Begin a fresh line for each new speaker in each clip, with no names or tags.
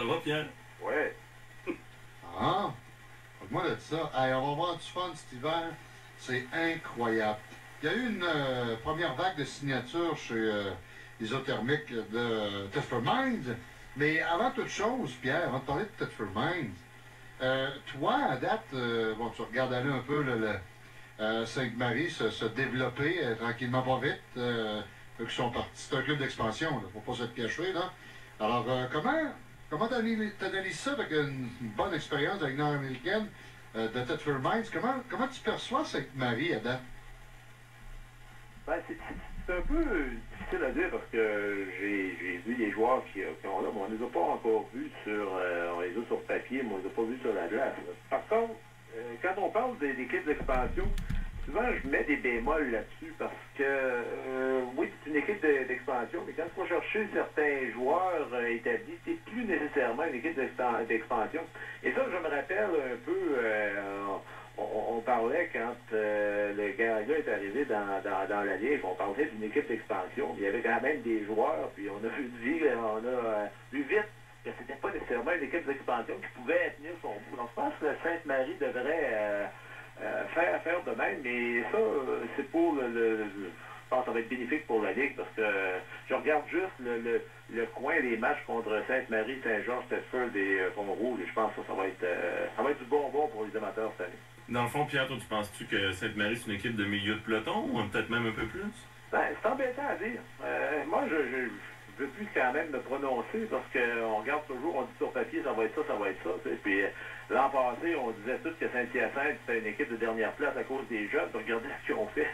va, Pierre?
Ouais.
Ah! Moi, là, de ça, hey, on va avoir du fun cet hiver. C'est incroyable. Il y a eu une première vague de signatures chez Isothermique de Thetford Mines. Mais avant toute chose, Pierre, avant de parler de Thetford Mines, toi, à date, bon, tu regardes aller un peu Sainte-Marie se développer tranquillement pas vite. Eux qui sont partis. C'est un club d'expansion, il ne faut pas se le cacher. Là. Alors, comment t'analyses ça avec une bonne expérience avec nord-américaine de Thetford Mines? Comment tu perçois Sainte-Marie à date?
Ben, c'est un peu difficile à dire parce que j'ai vu les joueurs qui ont là, mais on ne les a pas encore vus on les a sur papier, mais on ne les a pas vus sur la glace. Là. Par contre, quand on parle des équipes d'expansion, souvent je mets des bémols là-dessus parce que oui, c'est une équipe d'expansion, mais quand tu vas chercher certains joueurs établis, c'est plus nécessairement une équipe d'expansion. Et ça, je me rappelle un peu, on parlait quand le Garaga est arrivé dans la Ligue, on parlait d'une équipe d'expansion. Il y avait quand même des joueurs, puis on a vu vite que c'était pas nécessairement une équipe d'expansion qui pouvait tenir son bout. Donc je pense que Sainte-Marie devrait faire de même, mais ça, c'est pour je pense que ça va être bénéfique pour la Ligue parce que je regarde juste le coin des matchs contre Sainte-Marie, Saint-Georges, Thetford et Pont-Rouge et je pense que ça va être du bonbon pour les amateurs cette année.
Dans le fond, Pierre, toi, tu penses-tu que Sainte-Marie, c'est une équipe de milieu de peloton ou peut-être même un peu plus?
Ben, c'est embêtant à dire. Moi, je veux plus quand même me prononcer parce qu'on regarde toujours, on dit sur papier, ça va être ça, ça va être ça. T'sais. Puis l'an passé, on disait tous que Saint-Hyacinthe, c'était une équipe de dernière place à cause des jeunes. Puis regardez ce qu'ils ont fait.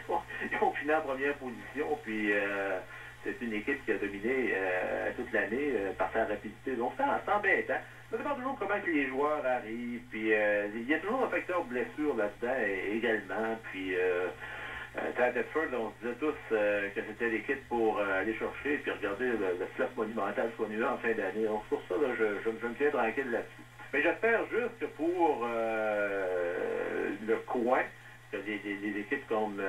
Ils ont fini en première position, puis c'est une équipe qui a dominé toute l'année par sa rapidité. Donc c'est embêtant. Ça dépend toujours comment que les joueurs arrivent. Puis il y a toujours un facteur blessure là-dedans également. Puis à Thetford, on se disait tous que c'était l'équipe pour aller chercher puis regarder le flop monumental qu'on a eu en fin d'année. Donc pour ça, là, je me tiens tranquille là-dessus. Mais j'espère juste que pour le coin, que des équipes comme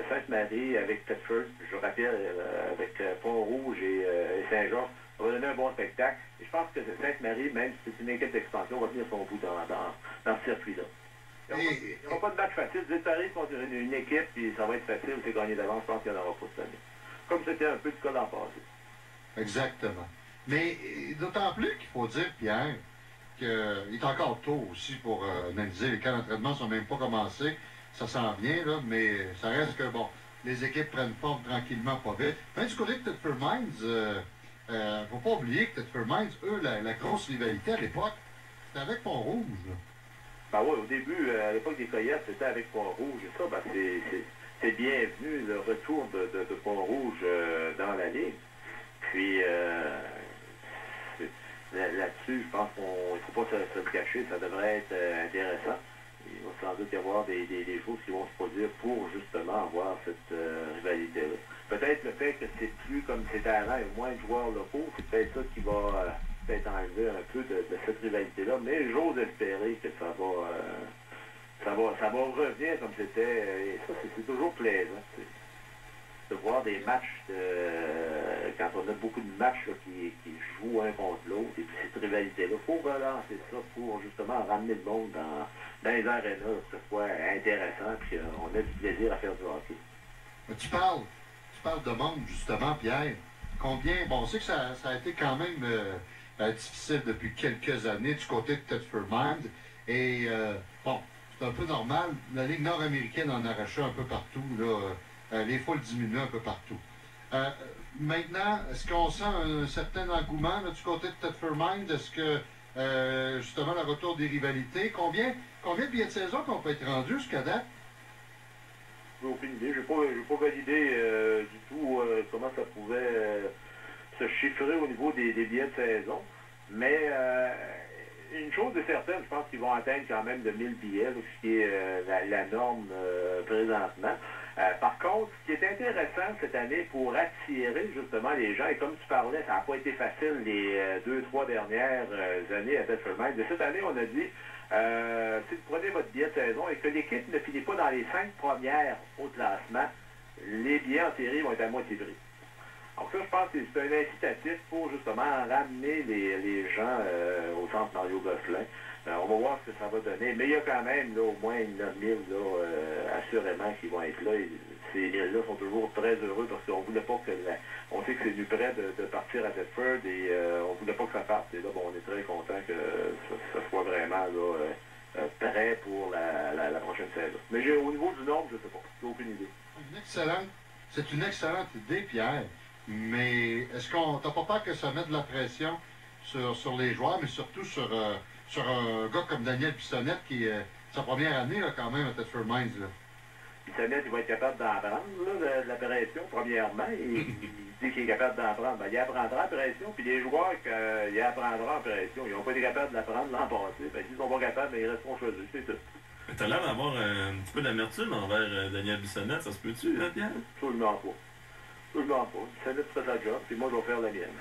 Sainte-Marie avec Thetford, je rappelle avec Pont-Rouge et Saint-Georges, ça va donner un bon spectacle. Et je pense que Sainte-Marie, même si c'est une équipe d'expansion, va tenir son bout dans ce circuit-là. Il n'y aura pas de match facile. Vous arrivez contre une équipe, puis ça va être facile, c'est gagné d'avance. Je pense qu'il n'y en aura pas cette année. Comme c'était un peu le cas dans le passé.
Exactement. Mais d'autant plus qu'il faut dire, Pierre, qu'il est encore tôt aussi pour analyser. Les camps d'entraînement ne sont même pas commencés. Ça s'en vient, là, mais ça reste que, bon, les équipes prennent forme tranquillement, pas vite. Même du côté de Thetford Mines, faut pas oublier que Thetford Mines, eux, la grosse rivalité à l'époque, c'était avec Pont-Rouge.
Ben oui, au début, à l'époque des Coyotes, c'était avec Pont-Rouge. Et ça, ben, c'est bienvenu, le retour de Pont-Rouge dans la Ligue. Puis, là-dessus, je pense qu'il ne faut pas se le cacher, ça devrait être intéressant. Il va sans doute y avoir des choses qui vont se produire pour justement avoir cette rivalité-là. Peut-être le fait que c'est plus comme c'était avant et moins de joueurs locaux, c'est peut-être ça qui va peut-être enlever un peu de cette rivalité-là, mais j'ose espérer que ça va revenir comme c'était, et ça c'est toujours plaisant, de voir des matchs, quand on a beaucoup de matchs là, qui jouent un contre l'autre, et puis cette rivalité-là, il faut relancer ça pour justement ramener le monde dans les arénas, que ce soit intéressant, puis on a du plaisir à faire du hockey.
Mais tu parles de monde, justement, Pierre. Combien, bon, on sait que ça a été quand même difficile depuis quelques années du côté de Thetford Mines. Et bon, c'est un peu normal. La Ligue nord-américaine en arrachait un peu partout. Là, les foules diminuaient un peu partout. Maintenant, est-ce qu'on sent un certain engouement là, du côté de Thetford Mines? Est-ce que, justement, le retour des rivalités, combien de billets de saison qu'on peut être rendu jusqu'à date?
J'ai aucune idée. Je n'ai pas validé du tout comment ça pouvait se chiffrer au niveau des billets de saison. Mais une chose est certaine, je pense qu'ils vont atteindre quand même de 1000 billets, là, ce qui est la norme présentement. Par contre, ce qui est intéressant cette année pour attirer justement les gens, et comme tu parlais, ça n'a pas été facile les 2-3 dernières années à Thetford Mines. De cette année, on a dit, si vous prenez votre billet de saison et que l'équipe ne finit pas dans les 5 premières au classement, les billets en série vont être à moitié prix. Donc ça, je pense que c'est un incitatif pour justement ramener les gens au centre Mario Gosselin. On va voir ce que ça va donner. Mais il y a quand même là, au moins 9000 assurément qui vont être là. Et ces 1000-là sont toujours très heureux parce qu'on voulait pas que on sait que c'est venu près de partir à Thetford et on voulait pas que ça parte. Et là, bon, on est très content que ça soit vraiment là, prêt pour la prochaine saison. Mais au niveau du nombre, je ne sais pas. J'ai aucune idée.
C'est une excellente idée, Pierre. Mais est-ce qu'on t'as pas peur que ça mette de la pression sur les joueurs, mais surtout sur un gars comme Daniel Bissonnette qui est sa première année là, quand même à Thetford Mines? Là.
Bissonnette, il va être capable d'en prendre là, de la pression, premièrement. Il dit qu'il est capable d'en prendre. Ben, il apprendra la pression, puis les joueurs, il apprendra en pression. Ils n'ont pas été capables de la prendre l'an passé. Ben, s'ils ne sont pas capables, ben, ils resteront chez eux, c'est tout.
T'as l'air d'avoir un petit peu d'amertume envers Daniel Bissonnette, ça se peut-tu, hein, Pierre?
Absolument pas. Bissonnette fait sa job, puis moi, je vais faire la mienne.